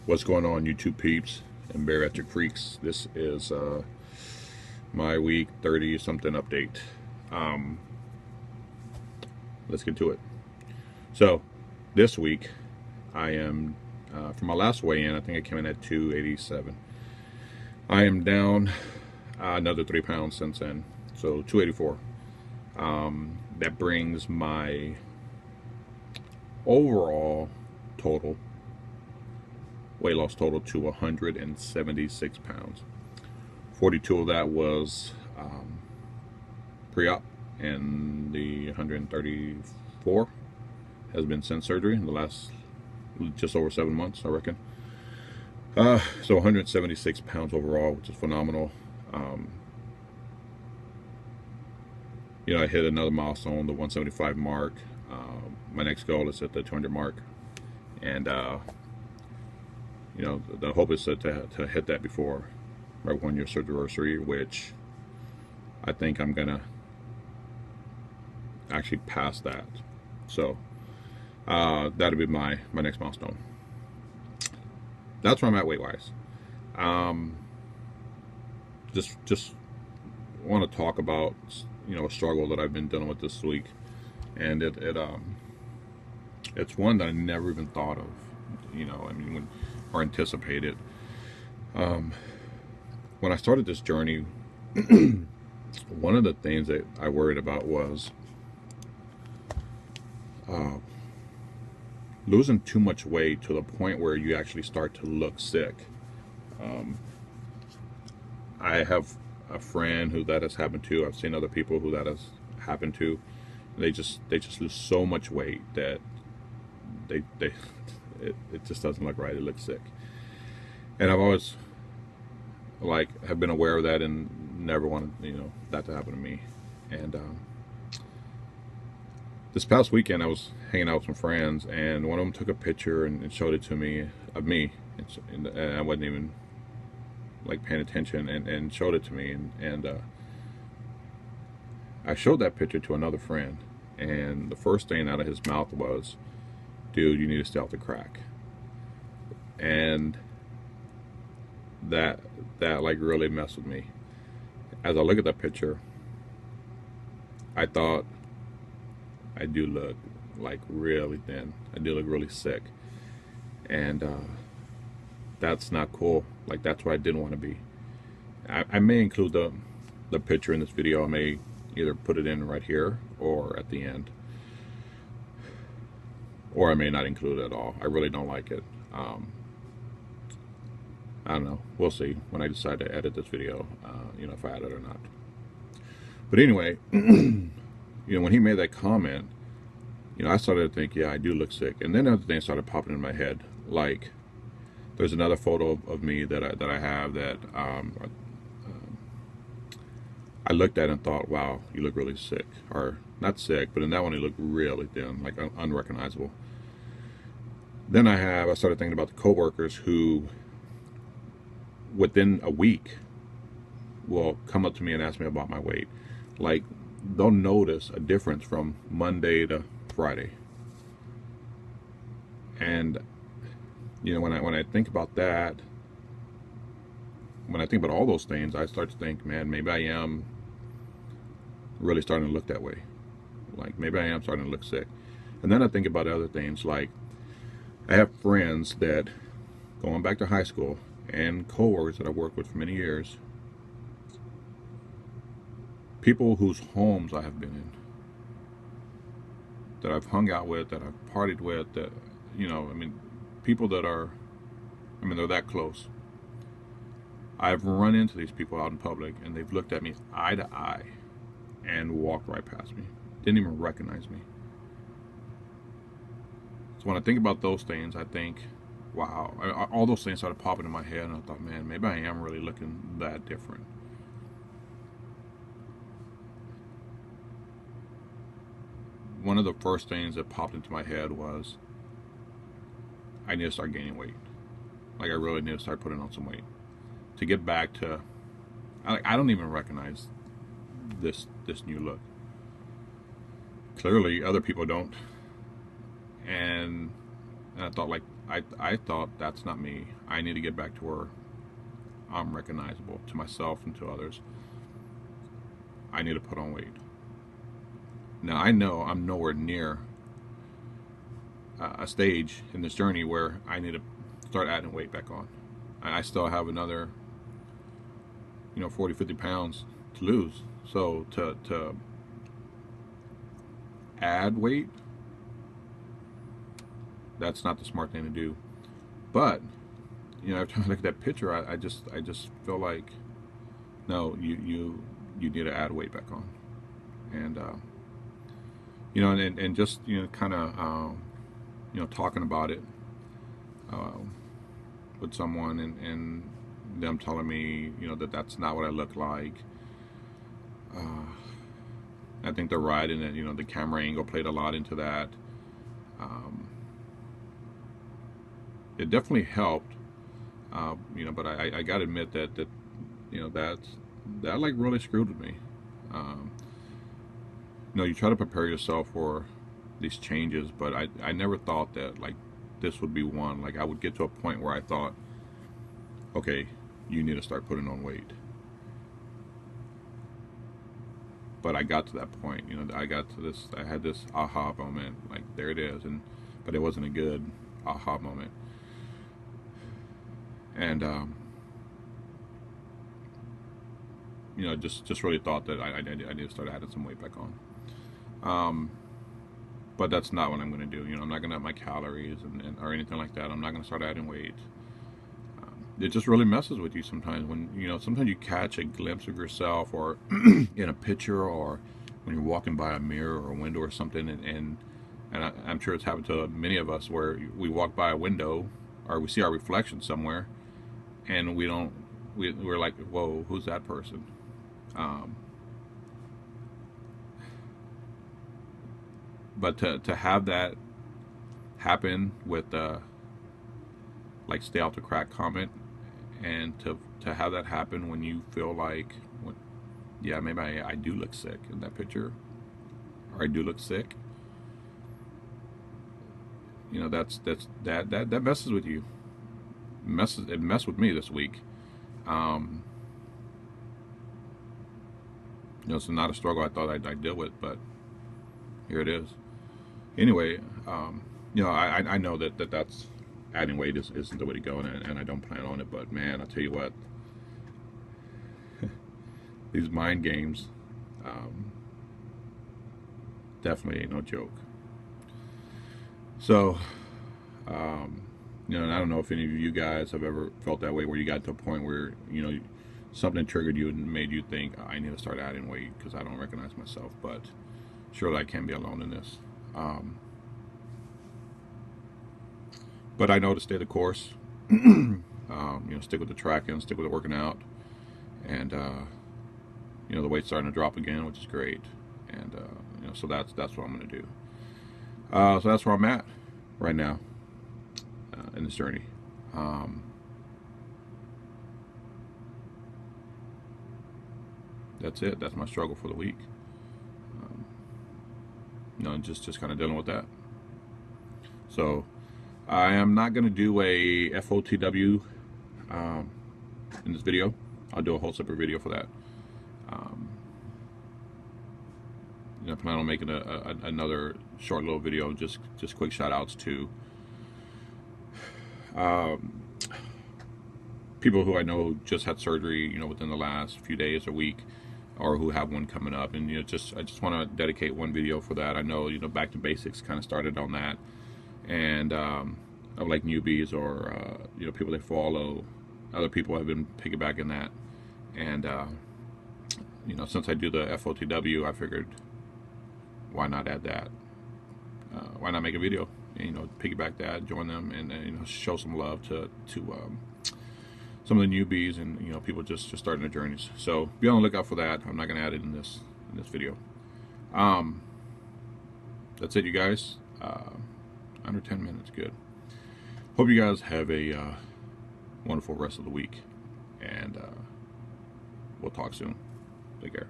What's going on, YouTube peeps and bariatric freaks? This is my week 30 something update. Um, let's get to it. So, this week I am, for my last weigh in, I think I came in at 287. I am down another 3 pounds since then, so 284. That brings my overall total weight loss total to 176 pounds. 42 of that was pre-op, and the 134 has been since surgery in the last just over 7 months, I reckon. So 176 pounds overall, which is phenomenal. I hit another milestone, the 175 mark. My next goal is at the 200 mark, and the hope is to hit that before my 1 year surgery anniversary, which I think I'm gonna actually pass that. So that'll be my next milestone. That's where I'm at weight wise. Just want to talk about a struggle that I've been dealing with this week, and it's one that I never even thought of, or anticipated. When I started this journey, one of the things that I worried about was losing too much weight to the point where you actually start to look sick. I have a friend who that has happened to. I've seen other people who that has happened to. They just lose so much weight that it just doesn't look right. It looks sick. And I've always have been aware of that and never wanted that to happen to me. And this past weekend I was hanging out with some friends, and one of them took a picture and showed it to me of me, and I wasn't even paying attention, and showed it to me, and I showed that picture to another friend, and the first thing out of his mouth was, "Dude, you need to stay off the crack." And that really messed with me. As I look at that picture, I thought I do look really thin. I do look really sick, and that's not cool. That's what I didn't want to be. I may include the picture in this video. I may either put it in right here or at the end, or I may not include it at all. I really don't like it. I don't know. We'll see when I decide to edit this video, if I add it or not. But anyway, when he made that comment, I started to think, yeah, I do look sick. And then other things started popping in my head. There's another photo of me that I have that I looked at and thought, wow, you look really sick. Or not sick, but in that one, you look really thin, unrecognizable. Then I started thinking about the coworkers who, within a week, will come up to me and ask me about my weight. They'll notice a difference from Monday to Friday. And when I think about that, when I think about all those things, I start to think, man, maybe I am really starting to look that way. Maybe I am starting to look sick. And then I think about other things, I have friends that, going back to high school, and coworkers that I've worked with for many years, people whose homes I have been in, that I've hung out with, that I've partied with, that, people that are, they're that close. I've run into these people out in public, and they've looked at me eye to eye and walked right past me. Didn't even recognize me. So when I think about those things, I think, wow, all those things started popping in my head, and I thought, man, maybe I am really looking that different. One of the first things that popped into my head was, I need to start gaining weight. I really need to start putting on some weight to get back to, I don't even recognize this new look. Clearly other people don't, and I thought, I thought that's not me. I need to get back to where I'm recognizable to myself and to others. I need to put on weight. Now I know I'm nowhere near a stage in this journey where I need to start adding weight back on. I still have another 40-50 pounds to lose. So to add weight, that's not the smart thing to do. But every time I look at that picture, I just feel like, no, you need to add weight back on. And and just kind of talking about it with someone, and them telling me that that's not what I look like. I think they're right in it. The camera angle played a lot into that. It definitely helped, but I got to admit that that like really screwed with me. You try to prepare yourself for these changes, but I never thought that like this would be one. Like I would get to a point where I thought, okay, you need to start putting on weight. But I got to that point. I got to this. I had this aha moment. Like there it is, but it wasn't a good aha moment. And just really thought that I need to start adding some weight back on. But that's not what I'm going to do. I'm not going to up my calories or anything like that. I'm not going to start adding weight. It just really messes with you sometimes when sometimes you catch a glimpse of yourself, or in a picture, or when you're walking by a mirror or a window or something, and I'm sure it's happened to many of us, where we walk by a window or we see our reflection somewhere, and we're like, whoa, who's that person? But to have that happen with like stay out the crack comment, and to have that happen when you feel like, yeah, maybe I do look sick in that picture, or I do look sick. That messes with you. It messed with me this week. It's not a struggle I thought I'd deal with, but here it is. Anyway, I know that's adding weight isn't the way to go, and I don't plan on it. But man, I'll tell you what, these mind games definitely ain't no joke. So, and I don't know if any of you guys have ever felt that way, where you got to a point where something triggered you and made you think, I need to start adding weight because I don't recognize myself. But surely I can't be alone in this. But I know to stay the course. Stick with the tracking, stick with the working out, and the weight's starting to drop again, which is great. And so that's what I'm going to do. So that's where I'm at right now in this journey. That's it. That's my struggle for the week. Just kind of dealing with that. So I am not going to do a FOTW in this video. I'll do a whole separate video for that. I plan on making another short little video, just quick shout outs to people who I know just had surgery, within the last few days or week, or who have one coming up. And I just want to dedicate one video for that. I know Back to Basics kind of started on that, and of like newbies, or people they follow, other people have been piggybacking that. And since I do the FOTW, I figured, why not add that? Why not make a video and piggyback that, join them, and show some love to some of the newbies and people just starting their journeys. So be on the lookout for that. I'm not going to add it in this video. That's it, you guys. Under 10 minutes, good. Hope you guys have a wonderful rest of the week, and we'll talk soon. Take care.